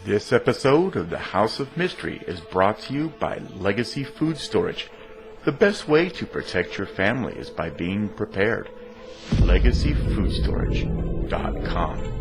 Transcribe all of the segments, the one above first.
This episode of the House of Mystery is brought to you by Legacy Food Storage. The best way to protect your family is by being prepared. LegacyFoodStorage.com.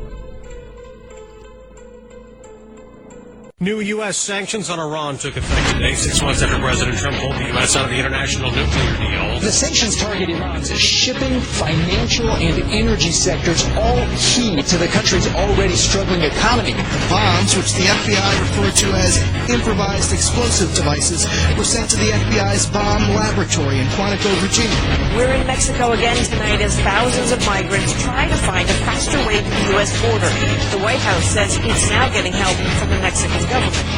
New U.S. sanctions on Iran took effect today, 6 months after President Trump pulled the U.S. out of the international nuclear deal. The sanctions target Iran's shipping, financial, and energy sectors, all key to the country's already struggling economy. The bombs, which the FBI referred to as improvised explosive devices, were sent to the FBI's bomb laboratory in Quantico, Virginia. We're in Mexico again tonight as thousands of migrants try to find a faster way to the U.S. border. The White House says it's now getting help from the Mexican government.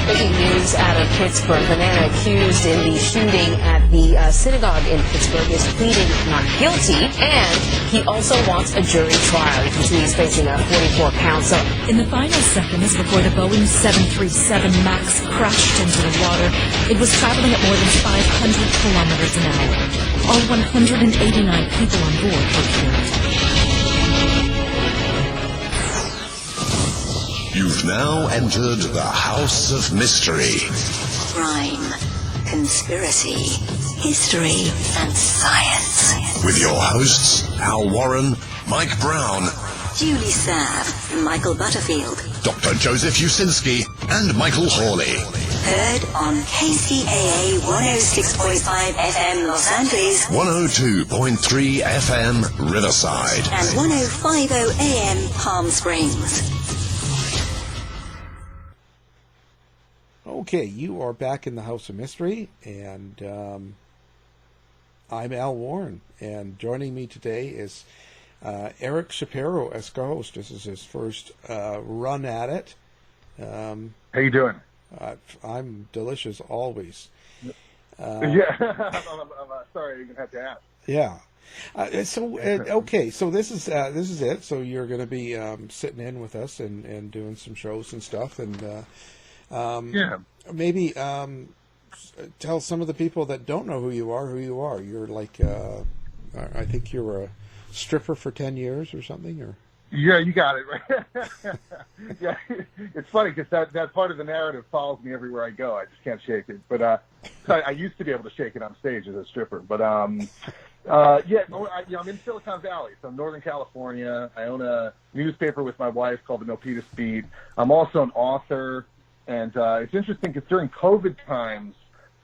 Breaking news out of Pittsburgh. The man accused in the shooting at the synagogue in Pittsburgh is pleading not guilty, and he also wants a jury trial. You can see he's facing 44 counts. In the final seconds before the Boeing 737 MAX crashed into the water, it was traveling at more than 500 kilometers an hour. All 189 people on board were killed. You've now entered the House of Mystery. Crime, conspiracy, history, and science. With your hosts, Al Warren, Mike Brown, Julie Sav, Michael Butterfield, Dr. Joseph Usinski, and Michael Hawley. Heard on KCAA 106.5 FM Los Angeles, 102.3 FM Riverside, and 105.0 AM Palm Springs. Okay, you are back in the House of Mystery, and I'm Al Warren, and joining me today is Eric Shapiro as co-host. This is his first run at it. How you doing? I'm delicious always. Yeah, I'm sorry I even had to ask. Yeah. Okay, so this is it. So you're going to be sitting in with us and doing some shows and stuff, and maybe tell some of the people that don't know who you are. You're like, I think you were a stripper for 10 years or something, or? Yeah, you got it right. Yeah, it's funny because that part of the narrative follows me everywhere I go. I just can't shake it. But I used to be able to shake it on stage as a stripper. But I'm in Silicon Valley, so Northern California. I own a newspaper with my wife called the Milpitas Beat. I'm also an author. And it's interesting because during COVID times,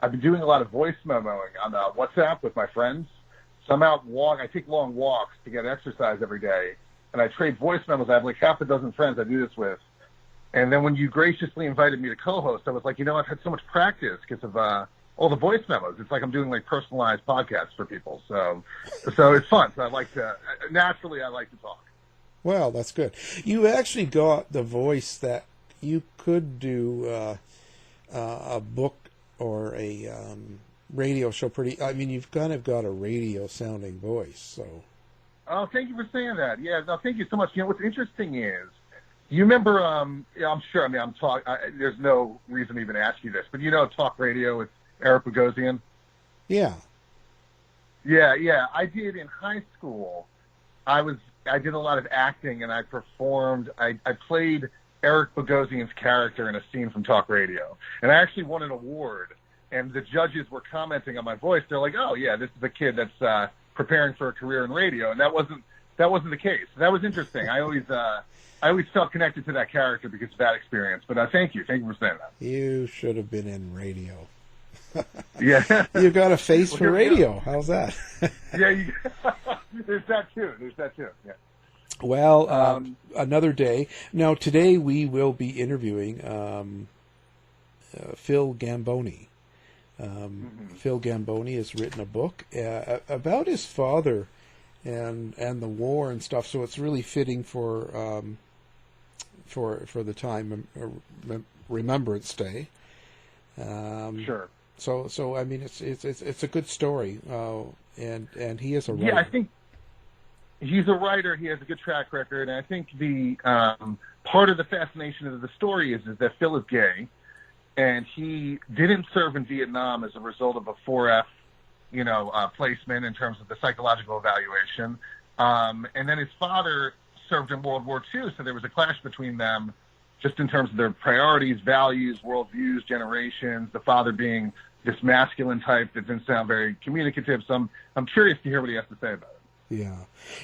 I've been doing a lot of voice memoing on WhatsApp with my friends. So I'm out I take long walks to get exercise every day, and I trade voice memos. I have like half a dozen friends I do this with. And then when you graciously invited me to co-host, I was like, I've had so much practice because of all the voice memos. It's like I'm doing like personalized podcasts for people. So it's fun. So I like to talk. Well, that's good. You actually got the voice that you could do a book or a radio show you've kind of got a radio sounding voice, so. Oh, thank you for saying that. Yeah, no, thank you so much. What's interesting is, you remember, I'm sure, there's no reason to even ask you this, but talk radio with Eric Bogosian? Yeah. Yeah, I did in high school. I did a lot of acting, and I performed, I played Eric Bogosian's character in a scene from Talk Radio. And I actually won an award, and the judges were commenting on my voice. They're like, oh, yeah, this is a kid that's preparing for a career in radio. And that wasn't the case. That was interesting. I always felt connected to that character because of that experience. But thank you. Thank you for saying that. You should have been in radio. Yeah. You got a face for radio. How's that? Yeah, there's that too. Yeah. Well, another day. Now, today we will be interviewing Phil Gambone. Phil Gambone has written a book about his father and the war and stuff. So it's really fitting for the time Remembrance Day. Sure. So it's a good story, and he is a writer. Yeah, I think. He's a writer. He has a good track record, and I think the part of the fascination of the story is that Phil is gay, and he didn't serve in Vietnam as a result of a 4F, placement in terms of the psychological evaluation. And then his father served in World War II, so there was a clash between them just in terms of their priorities, values, worldviews, generations, the father being this masculine type that didn't sound very communicative. So I'm curious to hear what he has to say about it. Yeah,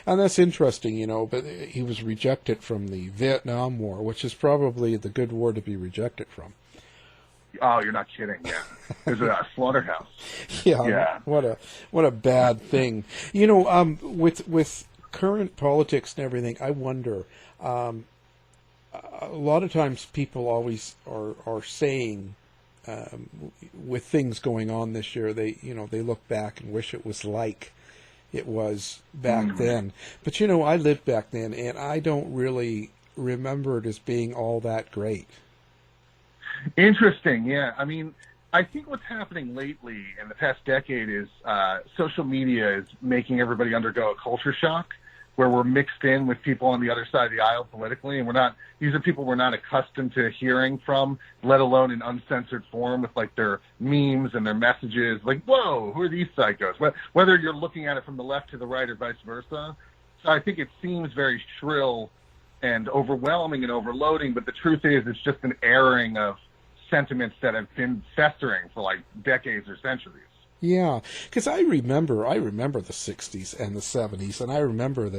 and that's interesting, you know, but he was rejected from the Vietnam War, which is probably the good war to be rejected from. Oh, you're not kidding. Yeah. There's a slaughterhouse. Yeah. What a bad thing. You know, with current politics and everything, I wonder, a lot of times people always are saying, with things going on this year, they look back and wish it was like it was back then. But, you know, I lived back then, and I don't really remember it as being all that great. Interesting, yeah. I mean, I think what's happening lately in the past decade is social media is making everybody undergo a culture shock, where we're mixed in with people on the other side of the aisle politically, and these are people we're not accustomed to hearing from, let alone in uncensored form with like their memes and their messages. Like, whoa, who are these psychos? Whether you're looking at it from the left to the right or vice versa. So I think it seems very shrill and overwhelming and overloading, but the truth is it's just an airing of sentiments that have been festering for like decades or centuries. Yeah, because I remember the 60s and the 70s, and I remember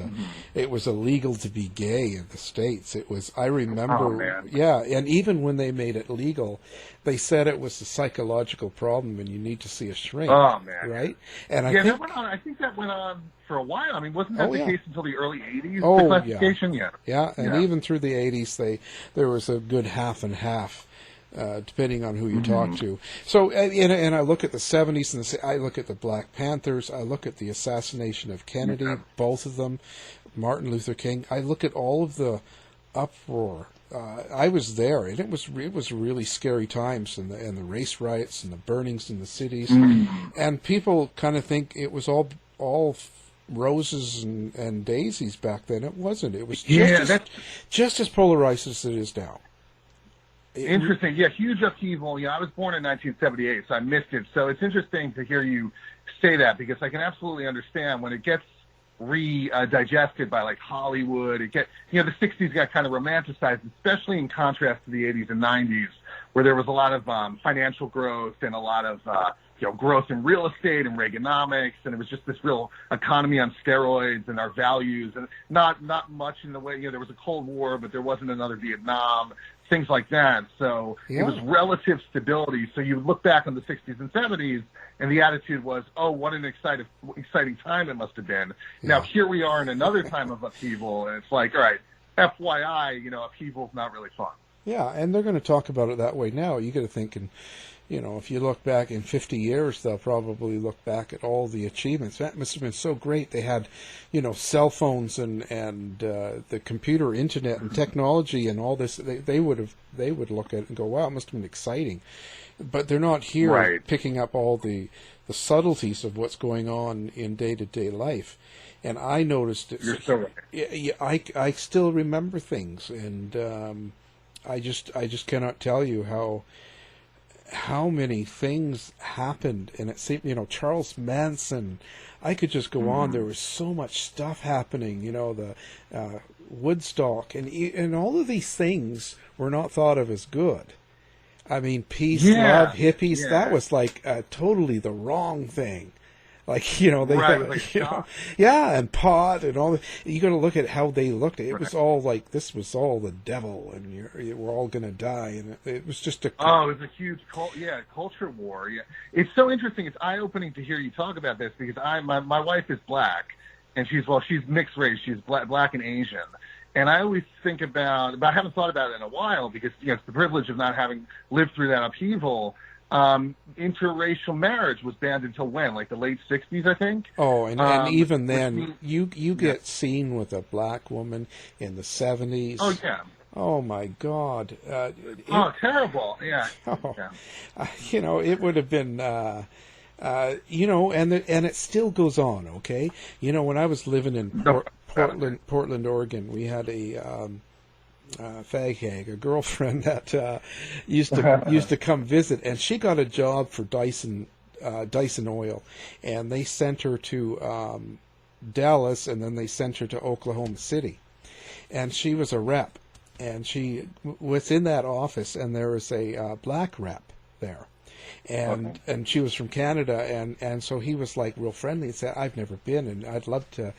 it was illegal to be gay in the States. I remember, and even when they made it legal, they said it was a psychological problem and you need to see a shrink. Oh, man. Right? And I think that went on for a while. I mean, wasn't that the case until the early 80s? Oh, the classification? Yeah, and even through the 80s, there was a good half and half. Depending on who you talk to. So, and I look at the 70s, and I look at the Black Panthers, I look at the assassination of Kennedy, both of them, Martin Luther King. I look at all of the uproar. I was there, and it was really scary times, and the race riots and the burnings in the cities, and people kind of think it was all roses and daisies back then. It wasn't. It was just as polarized as it is now. Interesting. Yeah, huge upheaval. I was born in 1978, so I missed it. So it's interesting to hear you say that, because I can absolutely understand when it gets digested by like Hollywood. The 60s got kind of romanticized, especially in contrast to the 80s and 90s, where there was a lot of financial growth and a lot of growth in real estate and Reaganomics, and it was just this real economy on steroids, and our values, and not much in the way, there was a Cold War, but there wasn't another Vietnam, things like that. So it was relative stability. So you look back on the 60s and 70s, and the attitude was, oh, what an exciting time it must have been. Now here we are in another time of upheaval, and it's like, all right, FYI, upheaval's not really fun. Yeah, and they're going to talk about it that way now. You got to think, if you look back in 50 years, they'll probably look back at all the achievements. That must have been so great. They had, cell phones and the computer, internet, and technology, and all this. They would look at it and go, "Wow, it must have been exciting." But they're not here picking up all the subtleties of what's going on in day-to-day life. And I noticed it. You're so right. I still remember things, and I just cannot tell you how many things happened. And it seemed, Charles Manson, I could just go on. There was so much stuff happening, the Woodstock, and all of these things were not thought of as good. I mean, peace, love, hippies, that was like totally the wrong thing. Like, they and pot and all that. You got to look at how they looked. It was all like, this was all the devil, and we're all going to die. And it was just it was a huge culture war. Yeah, it's so interesting. It's eye-opening to hear you talk about this, because my wife is black, and she's mixed race. She's black and Asian. And I always think but I haven't thought about it in a while, because it's the privilege of not having lived through that upheaval. Interracial marriage was banned until when? Like the late 60s, I think? Oh, and even then, you get seen with a black woman in the 70s. Oh, yeah. Oh, my God. Terrible. Yeah. It would have been, and it still goes on, okay? When I was living in Portland, Oregon, we had a fag hag, a girlfriend that used to come visit, and she got a job for Dyson Oil, and they sent her to Dallas, and then they sent her to Oklahoma City, and she was a rep, and she was in that office, and there was a black rep there. And she was from Canada, and so he was like real friendly and said, I've never been, and I'd love to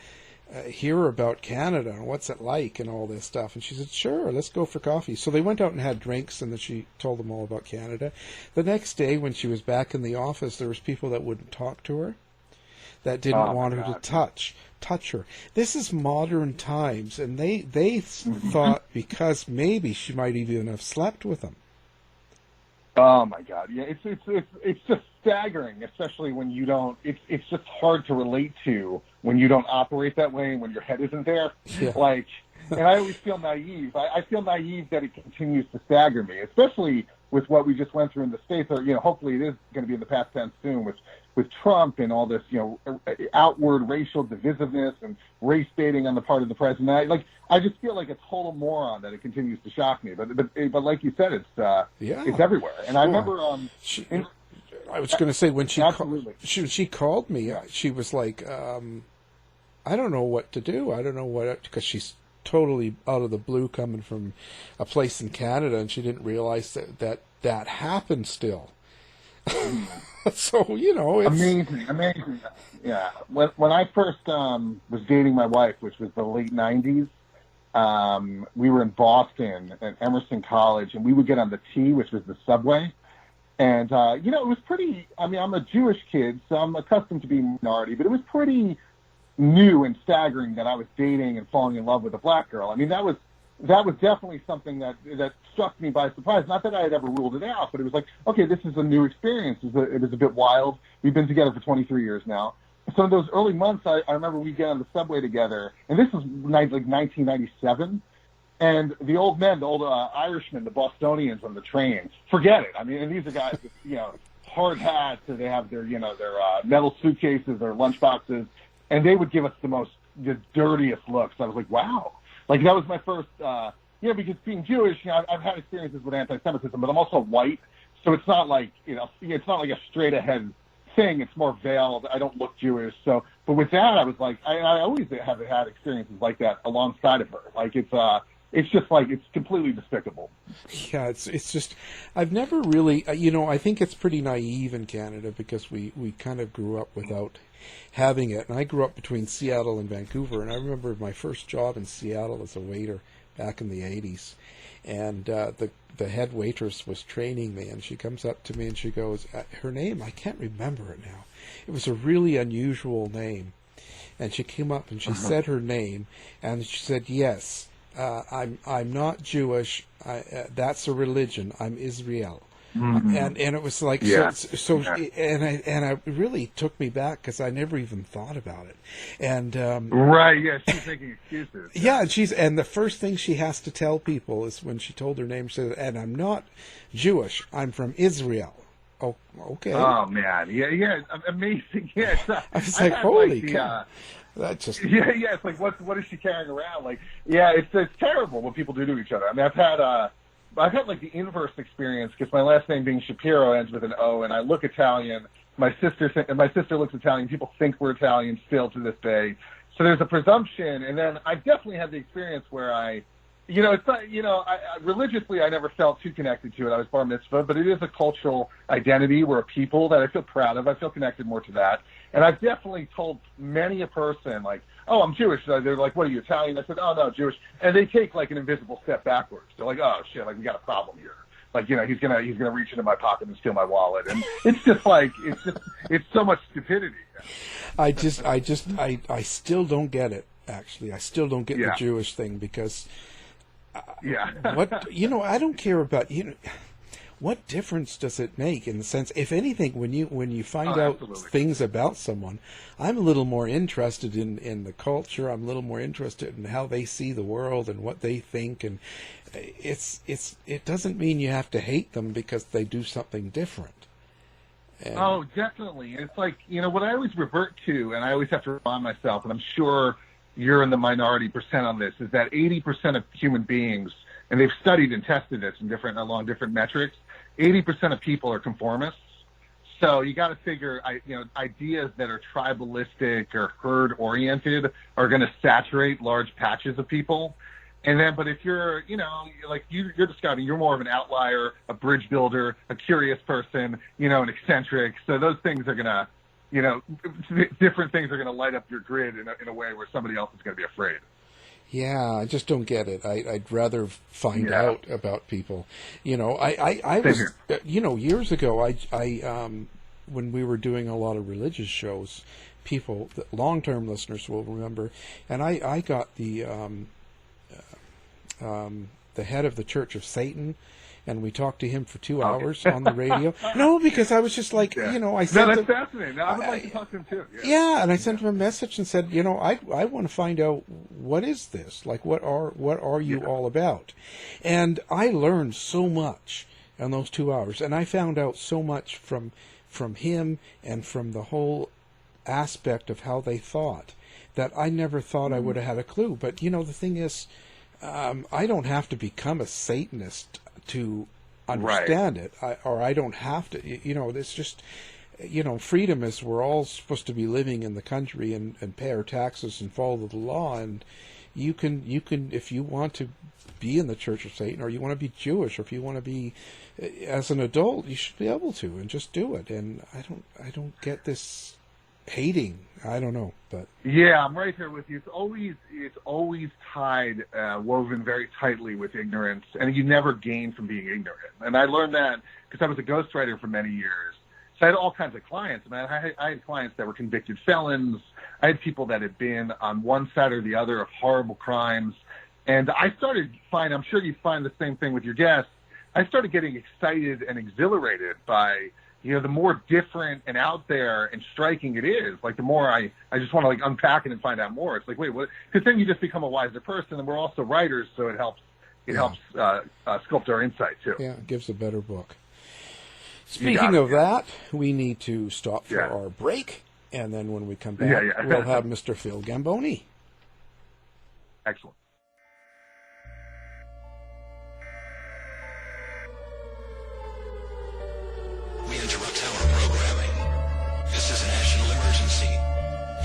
hear about Canada and what's it like and all this stuff. And she said, sure, let's go for coffee. So they went out and had drinks, and then she told them all about Canada. The next day when she was back in the office, there was people that wouldn't talk to her, that didn't want her to touch her. This is modern times, and they thought because maybe she might even have slept with them. Oh my God! Yeah, it's just staggering, especially when you don't. It's just hard to relate to when you don't operate that way and when your head isn't there. Yeah. Like, and I always feel naive. I feel naive that it continues to stagger me, especially with what we just went through in the States. Or hopefully it is going to be in the past tense soon with Trump and all this, outward racial divisiveness and race baiting on the part of the president. I just feel like a total moron that it continues to shock me. But like you said, it's everywhere. And I remember, I was going to say when she called me, she was like, I don't know what to do. I don't know because she's totally out of the blue coming from a place in Canada, and she didn't realize that happened still. So it's amazing. Yeah. When I first was dating my wife, which was the late '90s, we were in Boston at Emerson College, and we would get on the T, which was the subway, and it was pretty. I mean, I'm a Jewish kid, so I'm accustomed to being minority, but it was pretty new and staggering that I was dating and falling in love with a black girl. I mean, that was definitely something that struck me by surprise. Not that I had ever ruled it out, but it was like, okay, this is a new experience. It was a bit wild. We've been together for 23 years now. So in those early months, I remember we'd get on the subway together, and this was like 1997. And the old men, the old Irishmen, the Bostonians on the train, forget it. I mean, and these are guys with, hard hats, and they have their metal suitcases, their lunchboxes, and they would give us the dirtiest looks. I was like, wow. Like, that was my first, because being Jewish, I've had experiences with anti-Semitism, but I'm also white, so it's not like, it's not like a straight-ahead thing. It's more veiled. I don't look Jewish. So, but with that, I was like, I always have had experiences like that alongside of her. Like, it's just like, it's completely despicable. Yeah, it's just, I've never really, I think it's pretty naive in Canada because we kind of grew up without having it. And I grew up between Seattle and Vancouver, and I remember my first job in Seattle as a waiter back in the 80s. And the head waitress was training me, and she comes up to me and she goes, her name, I can't remember it now. It was a really unusual name. And she came up and she said her name, and she said, yes, I'm not Jewish. That's a religion. I'm Israel. Mm-hmm. And it was like, and I really took me back because I never even thought about it. And right, yeah, she's making excuses. Yeah, and the first thing she has to tell people is when she told her name, she said, and I'm not Jewish. I'm from Israel. Oh, okay. Oh man, yeah, amazing. Yeah, I was like, holy cow. That just it's like what is she carrying around? Like, yeah, it's terrible what people do to each other. I mean, I've had like the inverse experience because my last name being Shapiro ends with an O, and I look Italian. My sister looks Italian. People think we're Italian still to this day. So there's a presumption, and then I definitely had the experience where it's not, religiously I never felt too connected to it. I was bar mitzvah, but it is a cultural identity. We're a people that I feel proud of. I feel connected more to that. And I've definitely told many a person, like, oh, I'm Jewish. They're like, what are you, Italian? I said, oh, no, Jewish. And they take, like, an invisible step backwards. They're like, oh, shit, like, we got a problem here. Like, he's gonna reach into my pocket and steal my wallet. And it's just like, it's so much stupidity. I still don't get it, actually. I still don't get the Jewish thing because... I don't care about, what difference does it make in the sense, if anything, when you find out things about someone, I'm a little more interested in the culture. I'm a little more interested in how they see the world and what they think. And it doesn't mean you have to hate them because they do something different. And, oh, definitely. It's like, what I always revert to, and I always have to remind myself, and I'm sure you're in the minority percent on this, is that 80% of human beings, and they've studied and tested this along different metrics, 80% of people are conformists. So you got to figure, ideas that are tribalistic or herd-oriented are going to saturate large patches of people. And then, but if you're, like you're describing, you're more of an outlier, a bridge builder, a curious person, an eccentric. So those things are gonna, different things are gonna light up your grid in a way where somebody else is gonna be afraid. Yeah, I just don't get it. I'd rather find out about people. I was, years ago, I when we were doing a lot of religious shows, people, long-term listeners will remember, and I got the head of the Church of Satan, and we talked to him for 2 hours on the radio. No, because I was just like, I sent that's fascinating. I would like to talk to him too. Yeah, and I sent him a message and said, I want to find out, what is this? Like, what are you all about? And I learned so much in those 2 hours, and I found out so much from him and from the whole aspect of how they thought that I never thought I would have had a clue. But the thing is, I don't have to become a Satanist to understand it, or I don't have to. It's just, freedom is we're all supposed to be living in the country and pay our taxes and follow the law. And you can if you want to be in the Church of Satan, or you want to be Jewish, or if you want to be as an adult, you should be able to, and just do it. And I don't get this hating. I don't know, but yeah, I'm right here with you. It's always tied, woven very tightly with ignorance, and you never gain from being ignorant. And I learned that because I was a ghostwriter for many years. So I had all kinds of clients. I had clients that were convicted felons. I had people that had been on one side or the other of horrible crimes. And I started I'm sure you find the same thing with your guests. I started getting excited and exhilarated by the more different and out there and striking it is, like the more I just want to unpack it and find out more. It's like, wait, what? Because then you just become a wiser person, and we're also writers, so it helps sculpt our insight too. Yeah, it gives a better book. Speaking of that, we need to stop for our break, and then when we come back, we'll have Mr. Phil Gambone. Excellent. We interrupt our programming. This is a national emergency.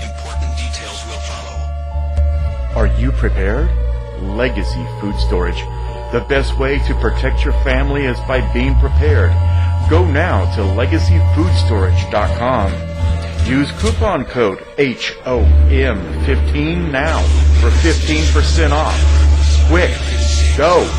Important details will follow. Are you prepared? Legacy Food Storage. The best way to protect your family is by being prepared. Go now to legacyfoodstorage.com. Use coupon code HOM15 now for 15% off. Quick, go!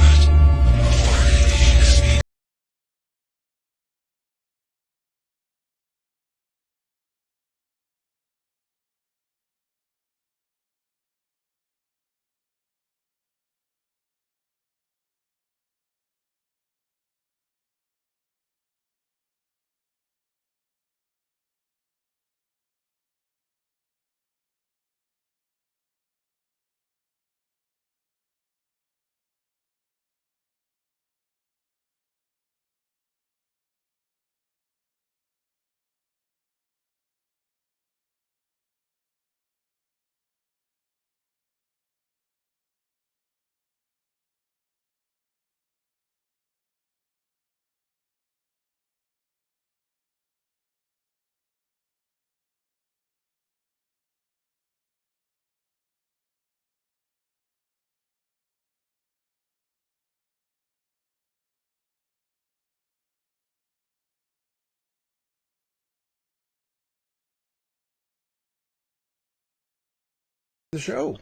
The show.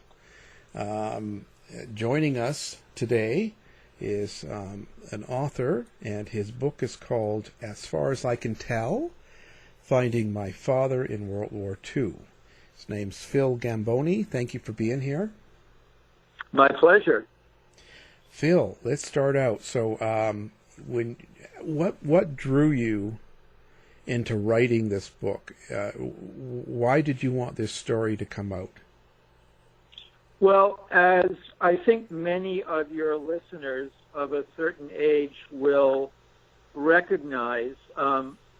Joining us today is an author, and his book is called As Far as I Can Tell, Finding My Father in World War II. His name's Phil Gambone. Thank you for being here. My pleasure. Phil, let's start out. So, what drew you into writing this book? Why did you want this story to come out? Well, as I think many of your listeners of a certain age will recognize,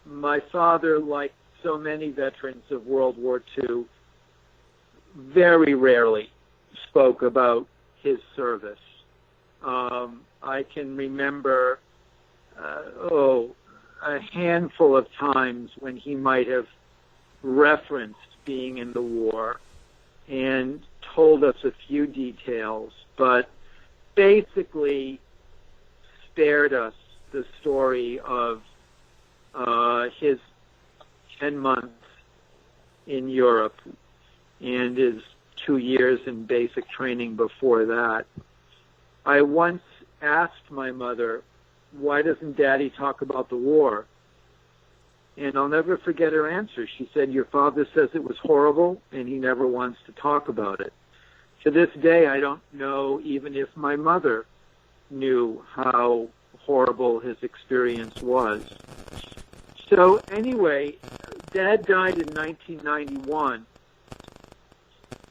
my father, like so many veterans of World War II, very rarely spoke about his service. I can remember, a handful of times when he might have referenced being in the war and told us a few details, but basically spared us the story of his 10 months in Europe and his 2 years in basic training before that. I once asked my mother, why doesn't Daddy talk about the war? And I'll never forget her answer. She said, your father says it was horrible and he never wants to talk about it. To this day, I don't know even if my mother knew how horrible his experience was. So anyway, Dad died in 1991,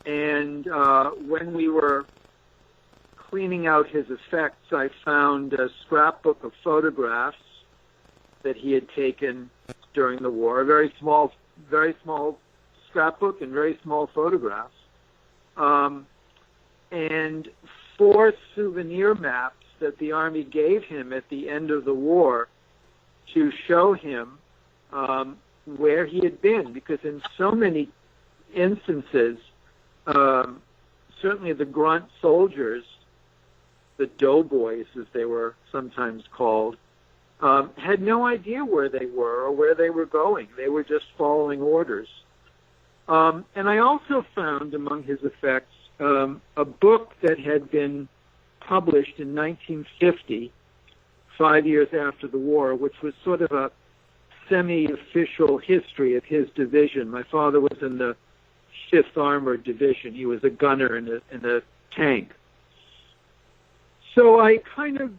and when we were cleaning out his effects, I found a scrapbook of photographs that he had taken during the war, a very small scrapbook and very small photographs, and 4 souvenir maps that the Army gave him at the end of the war to show him where he had been, because in so many instances, certainly the grunt soldiers, the doughboys as they were sometimes called, had no idea where they were or where they were going. They were just following orders. And I also found among his effects a book that had been published in 1950, 5 years after the war, which was sort of a semi-official history of his division. My father was in the 5th Armored Division. He was a gunner in a tank. So I kind of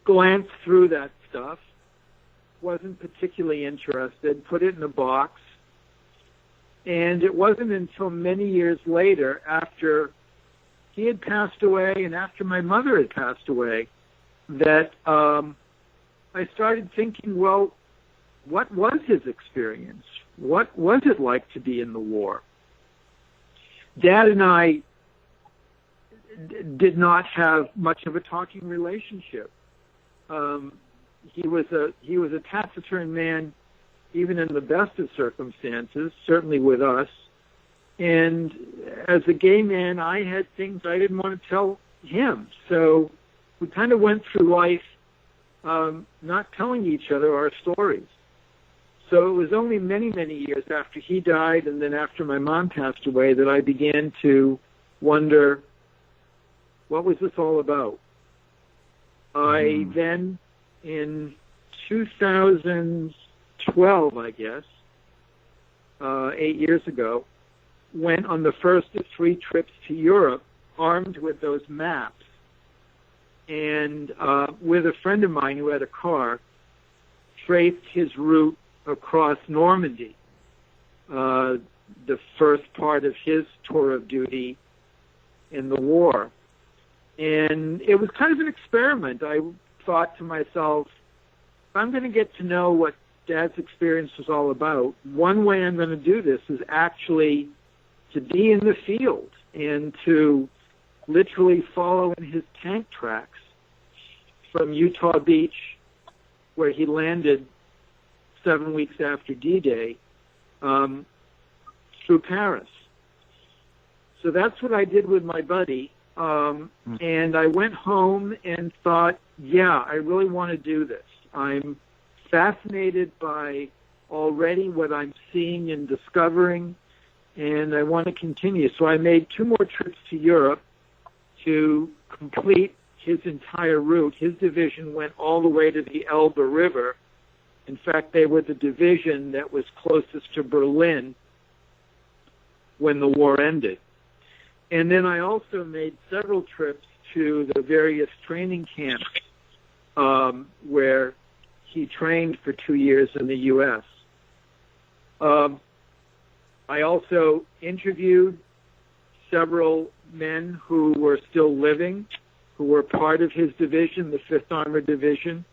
glanced through that stuff, wasn't particularly interested, put it in a box, and it wasn't until many years later, after he had passed away and after my mother had passed away, that I started thinking, well, what was his experience? What was it like to be in the war? Dad and I did not have much of a talking relationship. He was a taciturn man, even in the best of circumstances, certainly with us. And as a gay man, I had things I didn't want to tell him. So we kind of went through life not telling each other our stories. So it was only many, many years after he died and then after my mom passed away that I began to wonder, what was this all about? I then, in 2012, I guess, 8 years ago, went on the first of 3 trips to Europe armed with those maps. And with a friend of mine who had a car, traced his route across Normandy, the first part of his tour of duty in the war. And it was kind of an experiment. I thought to myself, if I'm going to get to know what Dad's experience was all about, one way I'm going to do this is actually to be in the field and to literally follow in his tank tracks from Utah Beach, where he landed 7 weeks after D-Day, through Paris. So that's what I did with my buddy. And I went home and thought, yeah, I really want to do this. I'm fascinated by already what I'm seeing and discovering, and I want to continue. So I made 2 more trips to Europe to complete his entire route. His division went all the way to the Elbe River. In fact, they were the division that was closest to Berlin when the war ended. And then I also made several trips to the various training camps where he trained for 2 years in the U.S. I also interviewed several men who were still living, who were part of his division, the 5th Armored Division.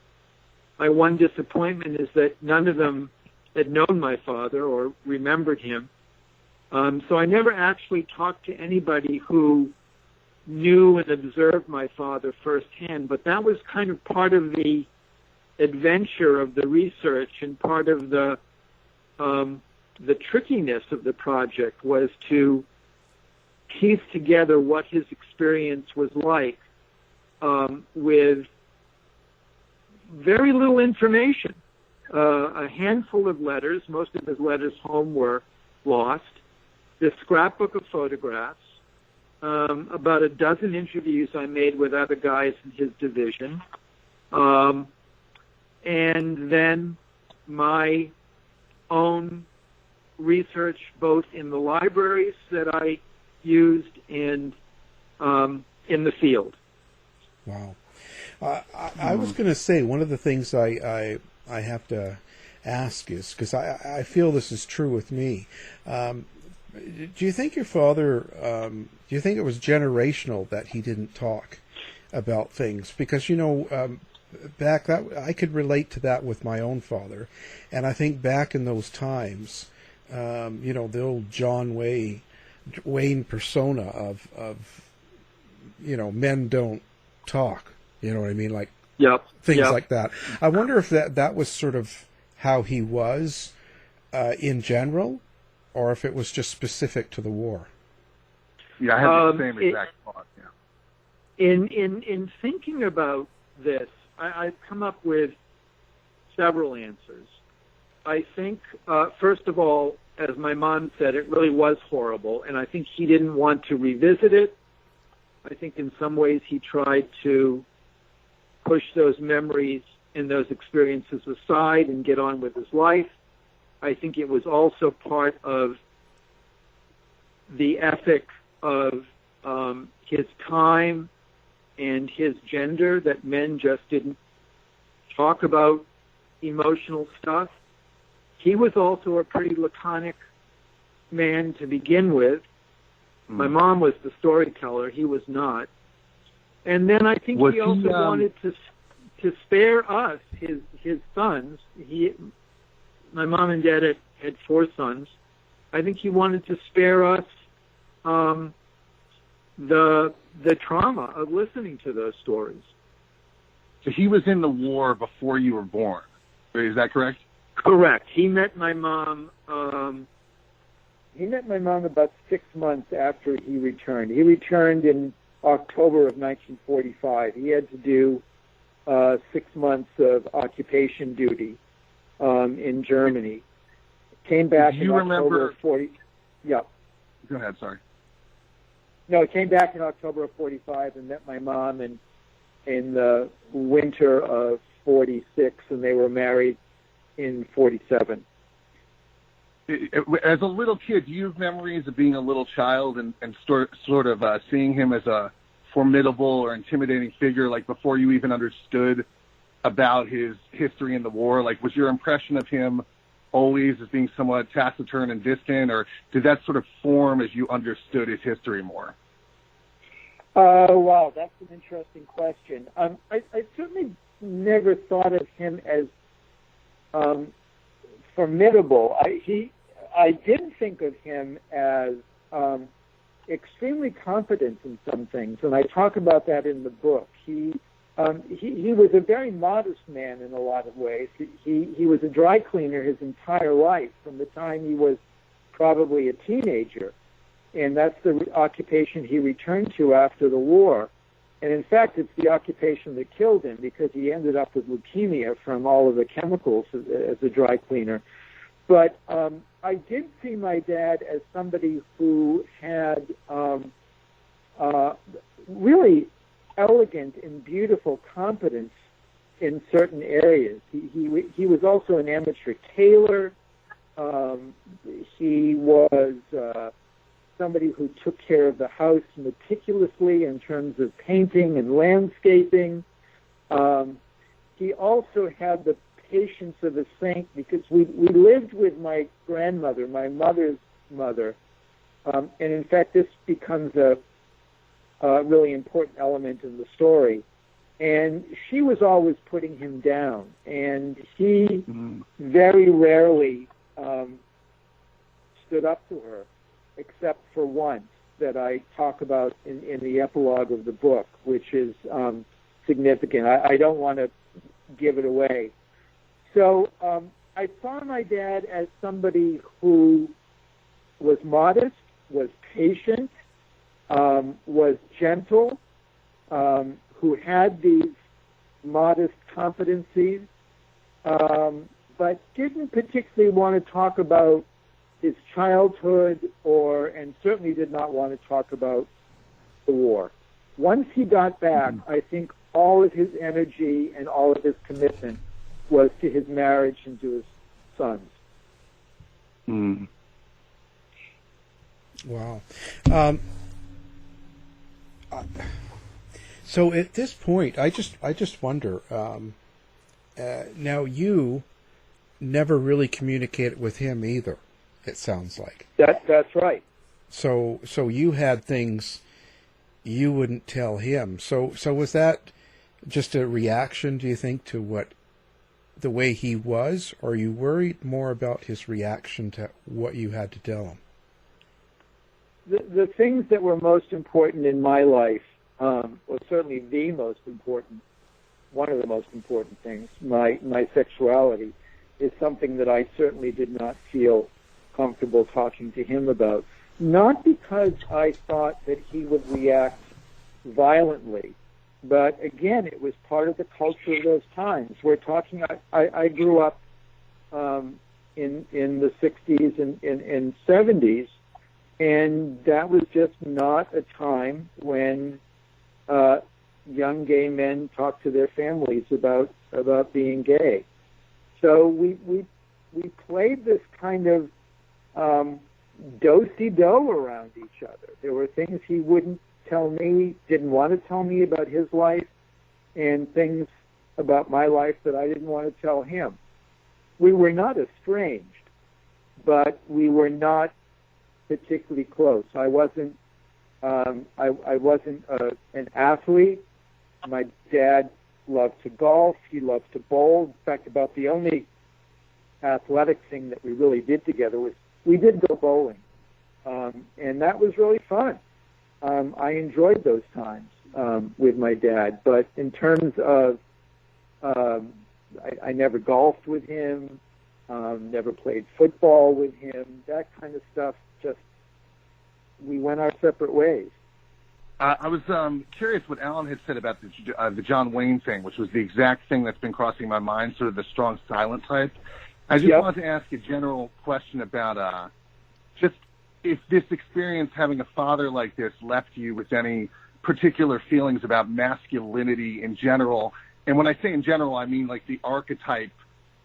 My one disappointment is that none of them had known my father or remembered him. So I never actually talked to anybody who knew and observed my father firsthand, but that was kind of part of the adventure of the research and part of the trickiness of the project was to piece together what his experience was like with very little information. A handful of letters, most of his letters home were lost, this scrapbook of photographs, about a dozen interviews I made with other guys in his division, and then my own research both in the libraries that I used and in the field. Wow. I was going to say, one of the things I have to ask is, because I feel this is true with me, do you think your father, do you think it was generational that he didn't talk about things? Because, back I could relate to that with my own father. And I think back in those times, the old John Wayne persona of men don't talk. You know what I mean? Like, things like that. I wonder if that was sort of how he was in general, or if it was just specific to the war. Yeah, I have the same exact thought. Yeah. In thinking about this, I've come up with several answers. I think, first of all, as my mom said, it really was horrible, and I think he didn't want to revisit it. I think in some ways he tried to push those memories and those experiences aside and get on with his life. I think it was also part of the ethic of his time and his gender, that men just didn't talk about emotional stuff. He was also a pretty laconic man to begin with. My mom was the storyteller. He was not. And then I think he also wanted to spare us, his sons. My mom and dad had 4 sons. I think he wanted to spare us the trauma of listening to those stories. So he was in the war before you were born. Is that correct? Correct. He met my mom. He met my mom about 6 months after he returned. He returned in October of 1945. He had to do 6 months of occupation duty in Germany. Came back in October of 40. Yeah. Go ahead. Sorry. No, he came back in October of 45 and met my mom in the winter of 46, and they were married in 47. As a little kid, do you have memories of being a little child and sort of seeing him as a formidable or intimidating figure, like before you even understood about his history in the war? Like, was your impression of him always as being somewhat taciturn and distant, or did that sort of form as you understood his history more? Wow, that's an interesting question. I certainly never thought of him as formidable. I did think of him as extremely competent in some things, and I talk about that in the book. He was a very modest man in a lot of ways. He was a dry cleaner his entire life, from the time he was probably a teenager, and that's the occupation he returned to after the war. And in fact, it's the occupation that killed him, because he ended up with leukemia from all of the chemicals as a dry cleaner. But I did see my dad as somebody who had really elegant and beautiful competence in certain areas. He was also an amateur tailor. He was somebody who took care of the house meticulously in terms of painting and landscaping. He also had the patience of a saint, because we lived with my grandmother, my mother's mother, and in fact this becomes a really important element in the story. And she was always putting him down, and he very rarely stood up to her, except for once that I talk about in the epilogue of the book, which is significant. I don't want to give it away. So I saw my dad as somebody who was modest, was patient, was gentle, who who had these modest competencies, but didn't particularly want to talk about his childhood and certainly did not want to talk about the war. Once he got back, I think all of his energy and all of his commitment was to his marriage and to his sons. Mm. Wow. So at this point, I just wonder. Now you never really communicated with him either. It sounds like that's right. So you had things you wouldn't tell him. So was that just a reaction, do you think, to the way he was, or are you worried more about his reaction to what you had to tell him? The things that were most important in my life, or certainly the most important, one of the most important things, my sexuality, is something that I certainly did not feel comfortable talking to him about. Not because I thought that he would react violently, but again, it was part of the culture of those times. We're talking, I grew up in the 60s and 70s, and that was just not a time when young gay men talked to their families about being gay. So we played this kind of do-si-do around each other. There were things he wouldn't tell me, didn't want to tell me about his life, and things about my life that I didn't want to tell him. We were not estranged, but we were not particularly close. I wasn't I wasn't an athlete. My dad loved to golf. He loved to bowl. In fact, about the only athletic thing that we really did together was we did go bowling, and that was really fun. I enjoyed those times with my dad. But in terms of, I never golfed with him, never played football with him, that kind of stuff. Just we went our separate ways. I was curious what Alan had said about the John Wayne thing, which was the exact thing that's been crossing my mind, sort of the strong silent type. I just wanted to ask a general question about just if this experience, having a father like this, left you with any particular feelings about masculinity in general. And when I say in general, I mean like the archetype.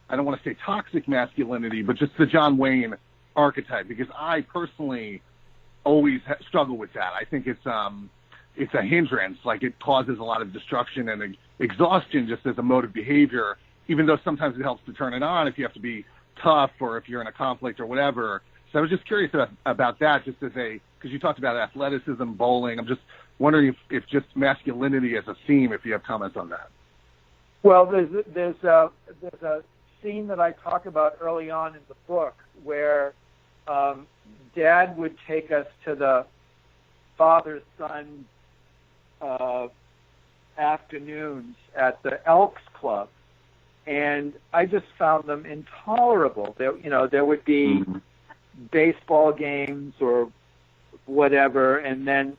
I don't want to say toxic masculinity, but just the John Wayne archetype, because I personally always struggle with that. I think it's a hindrance. Like, it causes a lot of destruction and exhaustion just as a mode of behavior, even though sometimes it helps to turn it on if you have to be tough or if you're in a conflict or whatever. So I was just curious about that, just as because you talked about athleticism, bowling. I'm just wondering if just masculinity as a theme, if you have comments on that. Well, there's a scene that I talk about early on in the book where Dad would take us to the father-son afternoons at the Elks Club, and I just found them intolerable. There would be baseball games or whatever, and then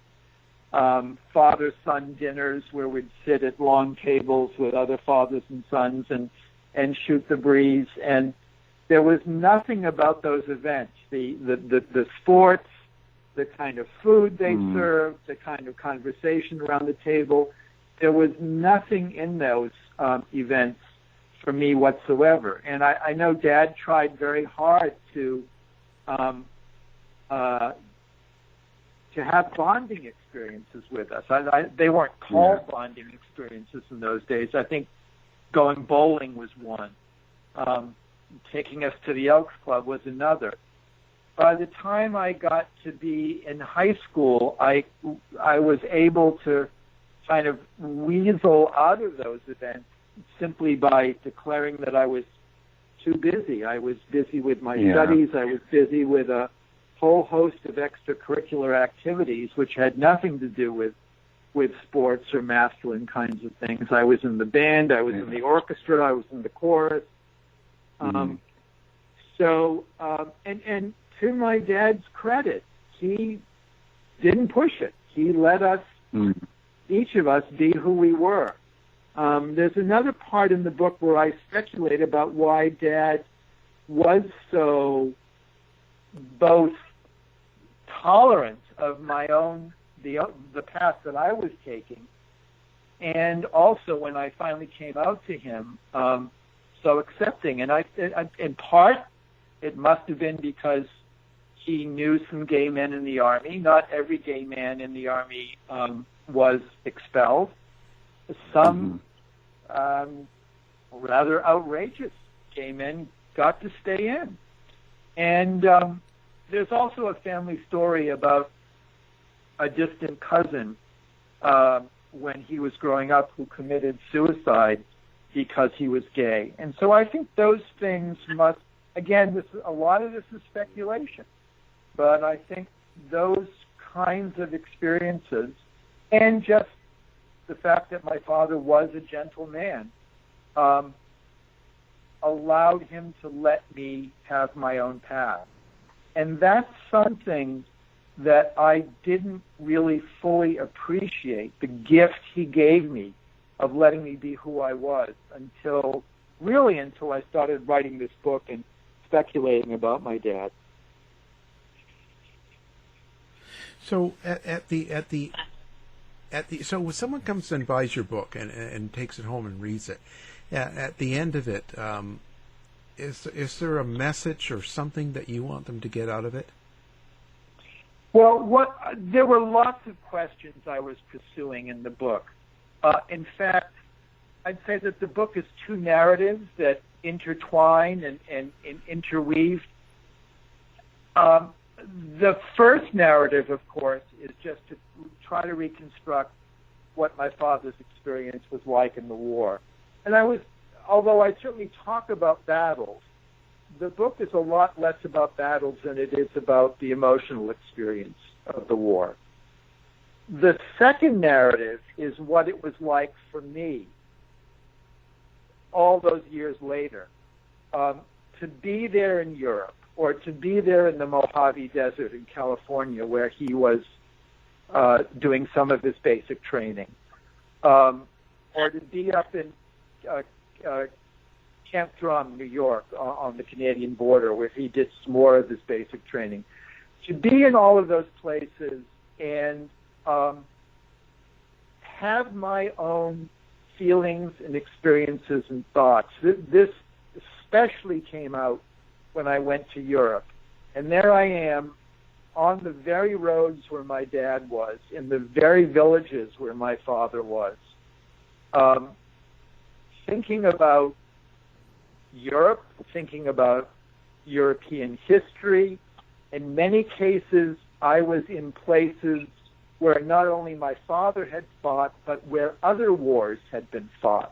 father-son dinners where we'd sit at long tables with other fathers and sons and shoot the breeze. And there was nothing about those events, the sports, the kind of food they served, the kind of conversation around the table. There was nothing in those events for me whatsoever. And I know Dad tried very hard to have bonding experiences with us. They weren't called bonding experiences in those days. I think going bowling was one. Taking us to the Elks Club was another. By the time I got to be in high school, I was able to kind of weasel out of those events simply by declaring that I was too busy. I was busy with my studies. I was busy with a whole host of extracurricular activities which had nothing to do with sports or masculine kinds of things. I was in the band. I was in the orchestra. I was in the chorus. And to my dad's credit, he didn't push it. He let us each of us be who we were. There's another part in the book where I speculate about why Dad was so both tolerant of my own, the path that I was taking, and also when I finally came out to him, so accepting. And in part, it must have been because he knew some gay men in the Army. Not every gay man in the Army was expelled. Some rather outrageous gay men got to stay in. And there's also a family story about a distant cousin when he was growing up who committed suicide because he was gay. And so I think those things must, again, a lot of this is speculation, but I think those kinds of experiences, and just the fact that my father was a gentle man, allowed him to let me have my own path. And that's something that I didn't really fully appreciate, the gift he gave me of letting me be who I was, until I started writing this book and speculating about my dad. So so when someone comes and buys your book and takes it home and reads it, at the end of it, is there a message or something that you want them to get out of it? Well, there were lots of questions I was pursuing in the book. In fact, I'd say that the book is two narratives that intertwine and interweave. The first narrative, of course, is just to try to reconstruct what my father's experience was like in the war. And although I certainly talk about battles, the book is a lot less about battles than it is about the emotional experience of the war. The second narrative is what it was like for me all those years later, to be there in Europe, or to be there in the Mojave Desert in California where he was doing some of his basic training, or to be up in Camp Drum, New York, on the Canadian border where he did some more of his basic training. To be in all of those places and have my own feelings and experiences and thoughts. This especially came out when I went to Europe. And there I am on the very roads where my dad was, in the very villages where my father was, thinking about Europe, thinking about European history. In many cases, I was in places where not only my father had fought, but where other wars had been fought.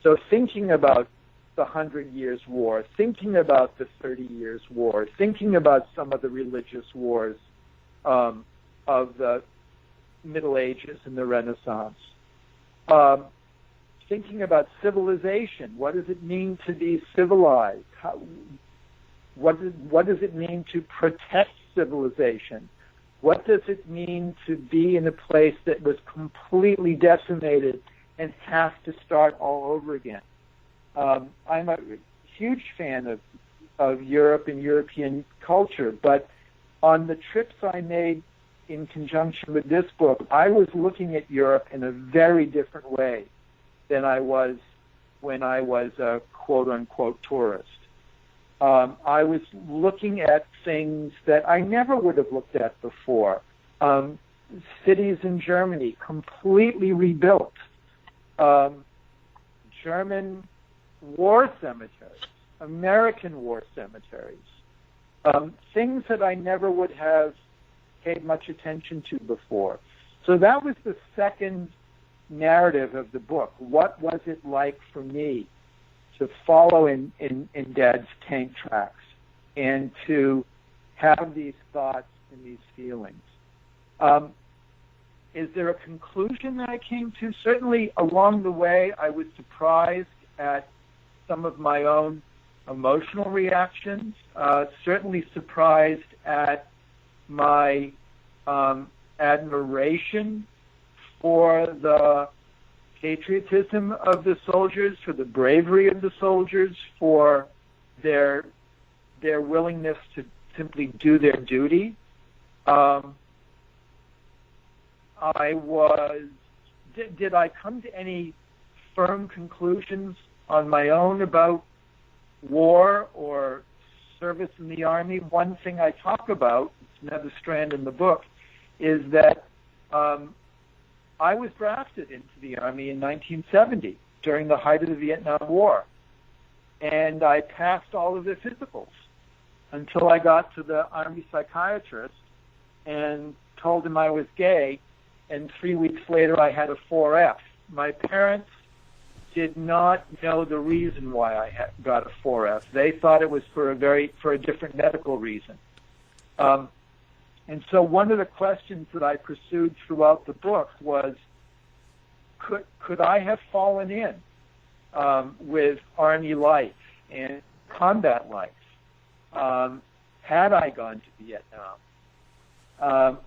So thinking about the 100 Years' War, thinking about the 30 Years' War, thinking about some of the religious wars of the Middle Ages and the Renaissance, thinking about civilization. What does it mean to be civilized? What does it mean to protect civilization? What does it mean to be in a place that was completely decimated and have to start all over again? I'm a huge fan of Europe and European culture, but on the trips I made in conjunction with this book, I was looking at Europe in a very different way than I was when I was a quote-unquote tourist. I was looking at things that I never would have looked at before. Cities in Germany completely rebuilt. German war cemeteries, American war cemeteries, things that I never would have paid much attention to before. So that was the second narrative of the book. What was it like for me to follow in Dad's tank tracks and to have these thoughts and these feelings? Is there a conclusion that I came to? Certainly along the way, I was surprised at some of my own emotional reactions, certainly surprised at my admiration for the patriotism of the soldiers, for the bravery of the soldiers, for their willingness to simply do their duty. Did I come to any firm conclusions on my own about war or service in the Army? One thing I talk about, it's another strand in the book, is that I was drafted into the Army in 1970 during the height of the Vietnam War. And I passed all of the physicals until I got to the Army psychiatrist and told him I was gay, and 3 weeks later I had a 4F. My parents did not know the reason why I got a 4F. They thought it was for a different medical reason. And so one of the questions that I pursued throughout the book was, could I have fallen in with Army life and combat life had I gone to Vietnam?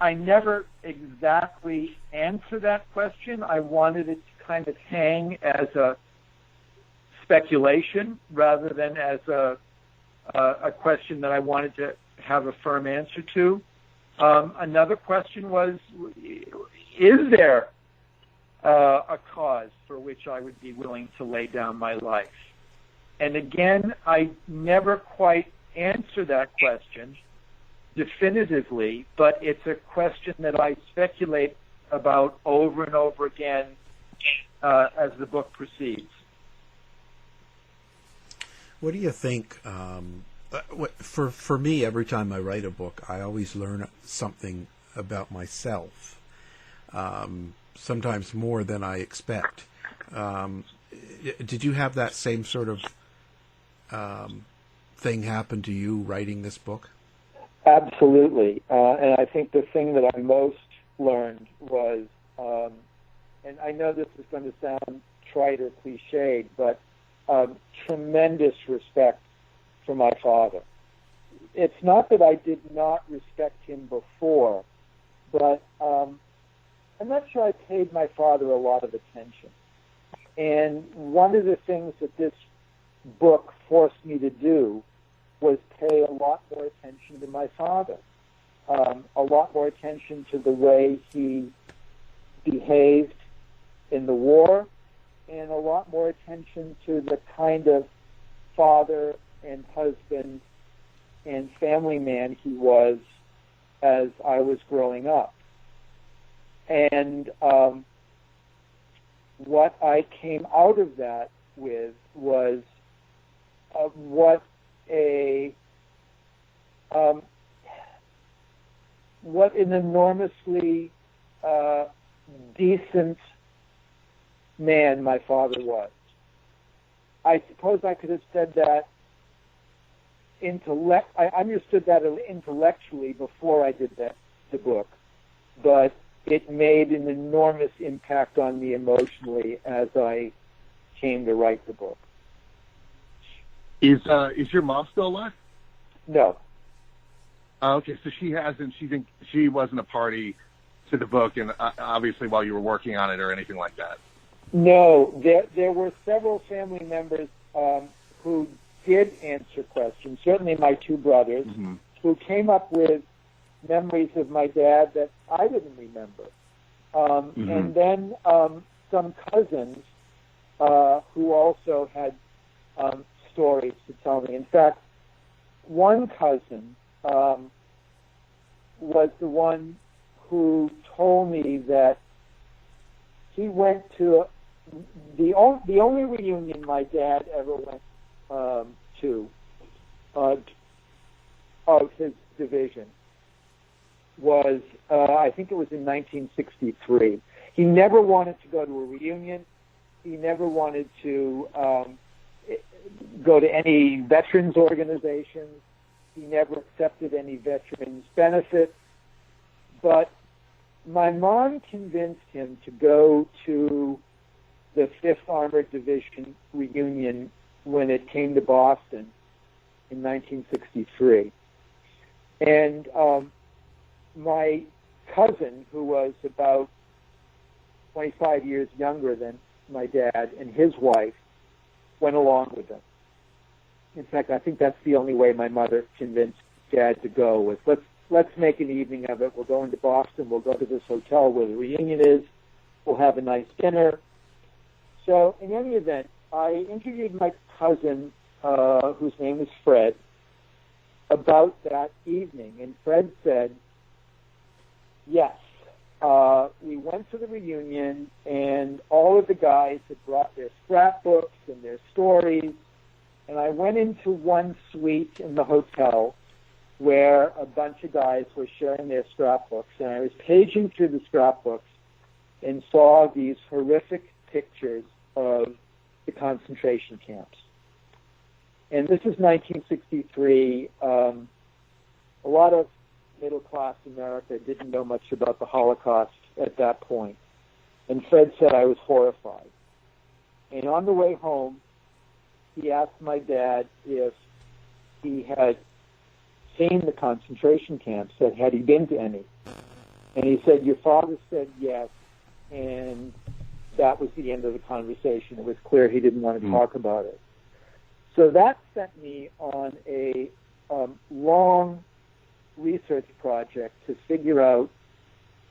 I never exactly answered that question. I wanted it to kind of hang as a speculation rather than as a question that I wanted to have a firm answer to. Another question was, is there a cause for which I would be willing to lay down my life? And again, I never quite answer that question definitively, but it's a question that I speculate about over and over again as the book proceeds. What do you think? For me, every time I write a book, I always learn something about myself, sometimes more than I expect. Did you have that same sort of thing happen to you writing this book? Absolutely. And I think the thing that I most learned was, and I know this is going to sound trite or cliched, but tremendous respect for my father. It's not that I did not respect him before, but I'm not sure I paid my father a lot of attention. And one of the things that this book forced me to do was pay a lot more attention to my father, a lot more attention to the way he behaved in the war, and a lot more attention to the kind of father and husband and family man he was as I was growing up. And what I came out of that with was what an enormously decent man my father was. I suppose I could have said that I understood that intellectually before I did the book, but it made an enormous impact on me emotionally as I came to write the book. Is your mom still alive? No. Okay, so she wasn't a party to the book, and obviously while you were working on it or anything like that. No, there were several family members who did answer questions, certainly my two brothers, who came up with memories of my dad that I didn't remember. And then some cousins who also had stories to tell me. In fact, one cousin was the one who told me that he went to the only reunion my dad ever went to of his division was, I think it was in 1963. He never wanted to go to a reunion. He never wanted to go to any veterans organizations. He never accepted any veterans benefits. But my mom convinced him to go to the 5th Armored Division reunion when it came to Boston in 1963. And my cousin, who was about 25 years younger than my dad, and his wife went along with them. In fact, I think that's the only way my mother convinced Dad to go, was let's make an evening of it. We'll go into Boston. We'll go to this hotel where the reunion is. We'll have a nice dinner. So in any event, I interviewed my cousin, whose name is Fred, about that evening. And Fred said, yes, we went to the reunion, and all of the guys had brought their scrapbooks and their stories. And I went into one suite in the hotel where a bunch of guys were sharing their scrapbooks. And I was paging through the scrapbooks and saw these horrific pictures of the concentration camps. And this is 1963. A lot of middle-class America didn't know much about the Holocaust at that point. And Fred said I was horrified. And on the way home, he asked my dad if he had seen the concentration camps, said, had he been to any? And he said, your father said yes, and that was the end of the conversation. It was clear he didn't want to talk about it. So that sent me on a long research project to figure out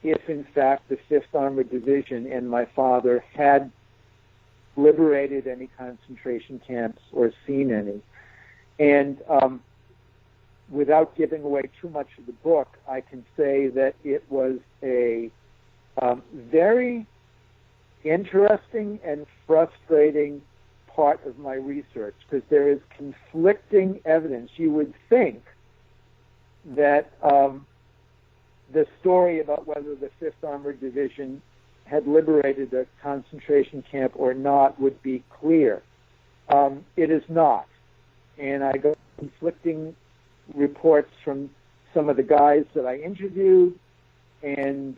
if, in fact, the 5th Armored Division and my father had liberated any concentration camps or seen any. And without giving away too much of the book, I can say that it was a very interesting and frustrating part of my research, because there is conflicting evidence. You would think that the story about whether the 5th Armored Division had liberated a concentration camp or not would be clear. It is not. And I got conflicting reports from some of the guys that I interviewed and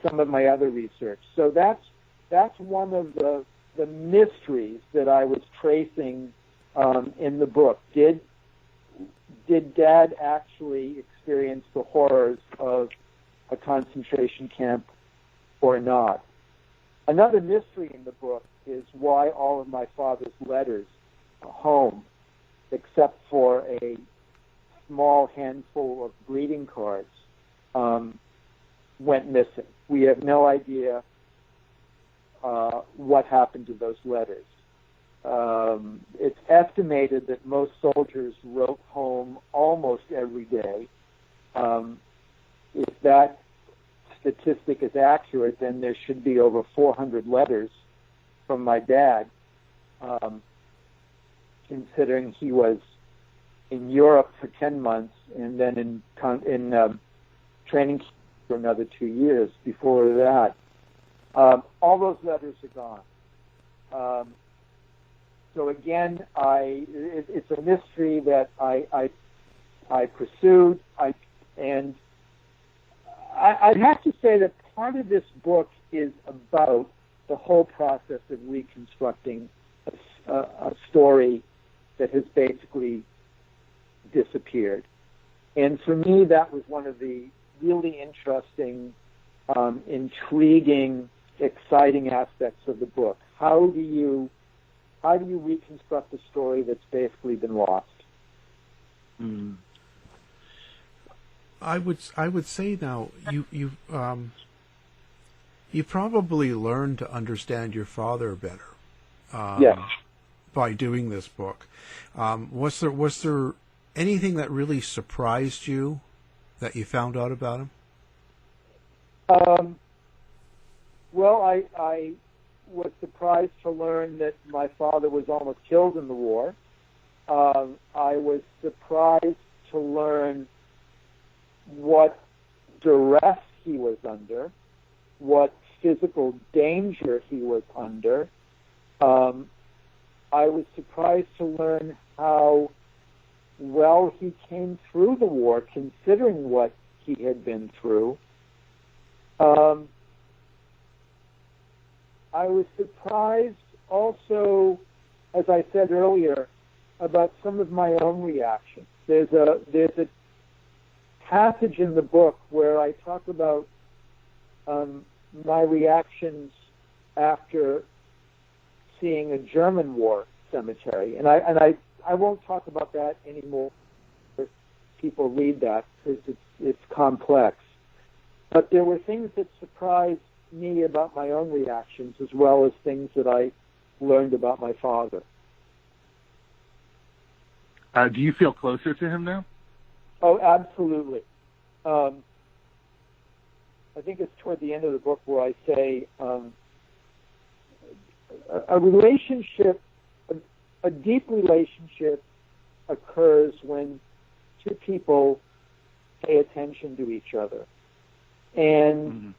some of my other research. So that's one of the mysteries that I was tracing in the book. Did Dad actually experience the horrors of a concentration camp or not? Another mystery in the book is why all of my father's letters home, except for a small handful of greeting cards, went missing. We have no idea what happened to those letters. It's estimated that most soldiers wrote home almost every day. If that statistic is accurate, then there should be over 400 letters from my dad, considering he was in Europe for 10 months and then in training for another 2 years before that. All those letters are gone. So again, it's a mystery that I pursued. I'd have to say that part of this book is about the whole process of reconstructing a story that has basically disappeared. And for me, that was one of the really interesting, intriguing, exciting aspects of the book. How do you reconstruct a story that's basically been lost? I would say now you probably learned to understand your father better. Yes. By doing this book. Was there anything that really surprised you that you found out about him? Well, I was surprised to learn that my father was almost killed in the war. I was surprised to learn what duress he was under, what physical danger he was under. I was surprised to learn how well he came through the war, considering what he had been through. I was surprised also, as I said earlier, about some of my own reactions. There's a passage in the book where I talk about my reactions after seeing a German war cemetery, and I won't talk about that anymore. People read that because it's complex. But there were things that surprised me about my own reactions, as well as things that I learned about my father. Do you feel closer to him now? Oh, absolutely. I think it's toward the end of the book where I say a relationship, a deep relationship occurs when two people pay attention to each other. And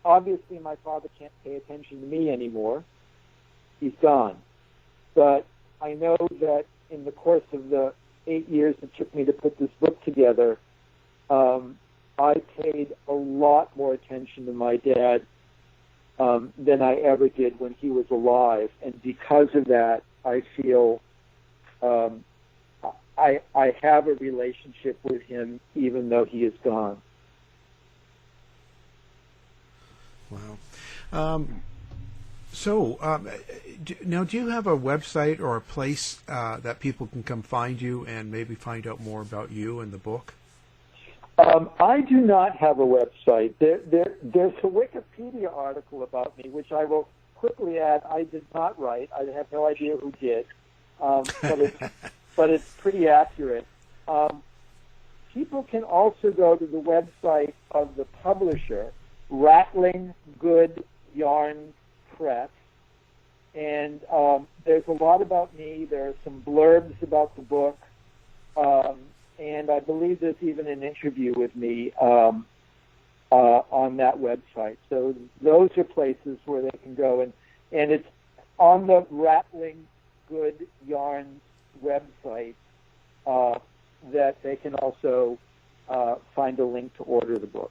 obviously my father can't pay attention to me anymore. He's gone. But I know that in the course of the 8 years it took me to put this book together, I paid a lot more attention to my dad than I ever did when he was alive. And because of that, I feel I have a relationship with him even though he is gone. Wow. Now, do you have a website or a place that people can come find you and maybe find out more about you and the book? I do not have a website. There's a Wikipedia article about me, which I will quickly add I did not write. I have no idea who did, but it's pretty accurate. People can also go to the website of the publisher, Rattling Good Yarn Press, and there's a lot about me. There are some blurbs about the book, and I believe there's even an interview with me on that website. So those are places where they can go, and it's on the Rattling Good Yarns website that they can also find a link to order the book.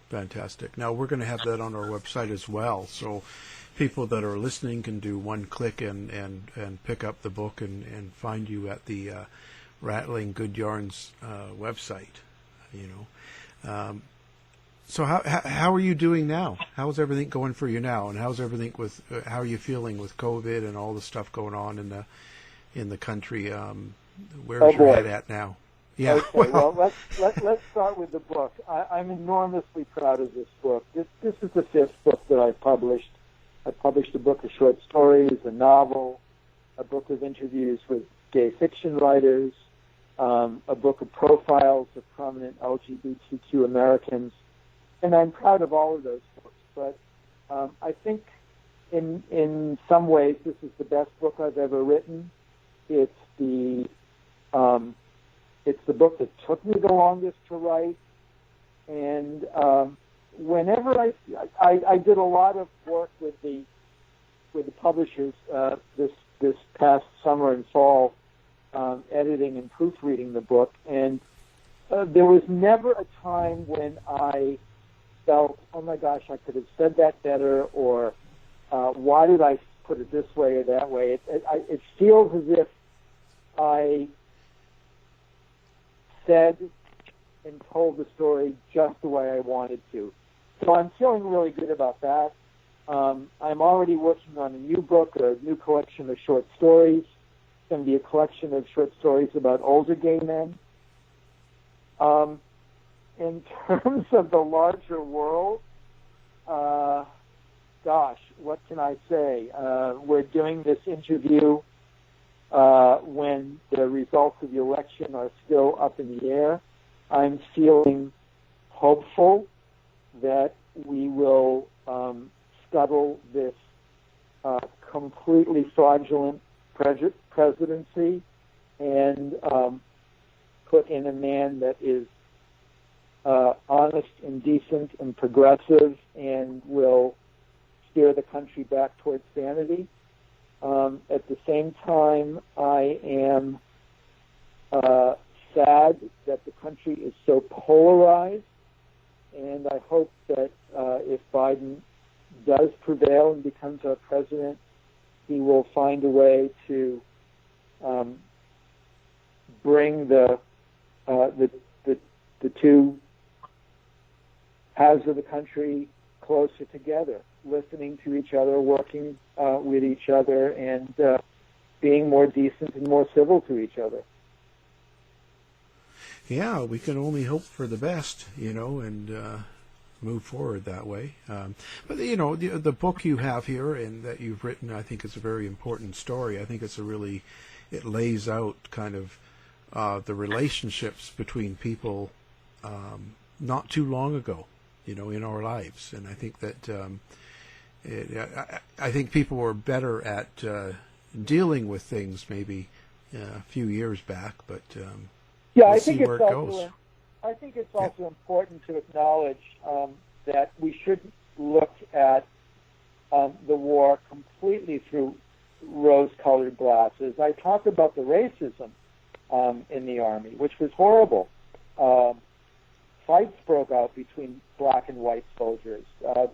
Fantastic. Now, we're going to have that on our website as well, so people that are listening can do one click and pick up the book and find you at the Rattling Good Yarns website. So how are you doing now? How's everything going for you now? And how's everything with how are you feeling with COVID and all the stuff going on in the country? Where's your head at now? Yeah. Okay. Well, let's start with the book. I'm enormously proud of this book. This is the fifth book that I've published. I published a book of short stories, a novel, a book of interviews with gay fiction writers, a book of profiles of prominent LGBTQ Americans, and I'm proud of all of those books. But I think in some ways this is the best book I've ever written. It's the book that took me the longest to write, and whenever I did a lot of work with the publishers this past summer and fall, editing and proofreading the book, and there was never a time when I felt, oh my gosh, I could have said that better, or why did I put it this way or that way? It feels as if I said and told the story just the way I wanted to. So I'm feeling really good about that. I'm already working on a new book, a new collection of short stories. It's going to be a collection of short stories about older gay men. In terms of the larger world, gosh, what can I say? We're doing this interview when the results of the election are still up in the air. I'm feeling hopeful that we will scuttle this completely fraudulent presidency and put in a man that is honest and decent and progressive and will steer the country back towards sanity. At the same time, I am sad that the country is so polarized, and I hope that if Biden does prevail and becomes our president, he will find a way to bring the two halves of the country closer together, listening to each other, working with each other, and being more decent and more civil to each other. Yeah, we can only hope for the best, and move forward that way. But, the book you have here and that you've written, I think it's a very important story. I think it lays out kind of the relationships between people not too long ago, in our lives. And I think that I think people were better at dealing with things maybe a few years back, but yeah, we'll I think see where it's it also goes. I think it's also important to acknowledge that we shouldn't look at the war completely through rose-colored glasses. I talked about the racism in the Army, which was horrible. Fights broke out between black and white soldiers.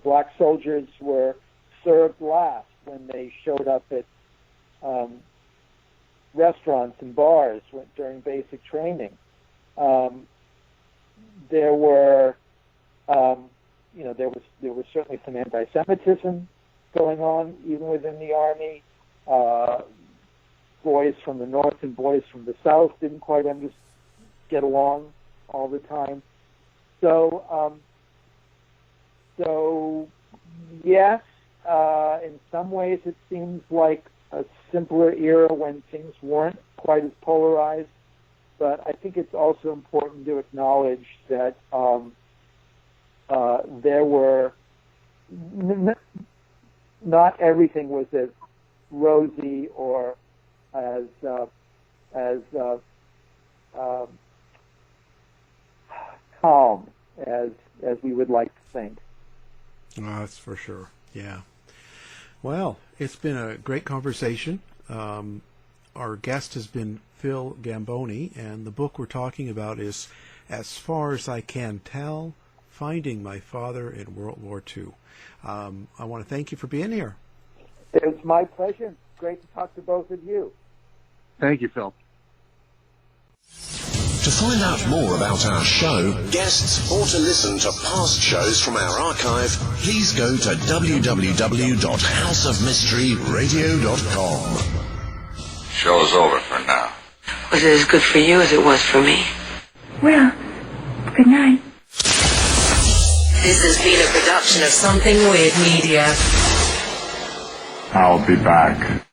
Black soldiers were served last when they showed up at restaurants and bars during basic training. There were, there was certainly some anti-Semitism going on even within the Army. Boys from the North and boys from the South didn't quite get along all the time. So yes, in some ways it seems like a simpler era when things weren't quite as polarized, but I think it's also important to acknowledge that there were not everything was as rosy or as calm as we would like to think. Oh, that's for sure. Yeah. Well, it's been a great conversation. Our guest has been Phil Gambone, and the book we're talking about is As Far as I Can Tell, Finding My Father in World War II. I want to thank you for being here. It was my pleasure. Great to talk to both of you. Thank you, Phil. To find out more about our show, guests, or to listen to past shows from our archive, please go to www.houseofmysteryradio.com. Show's over for now. Was it as good for you as it was for me? Well, good night. This has been a production of Something Weird Media. I'll be back.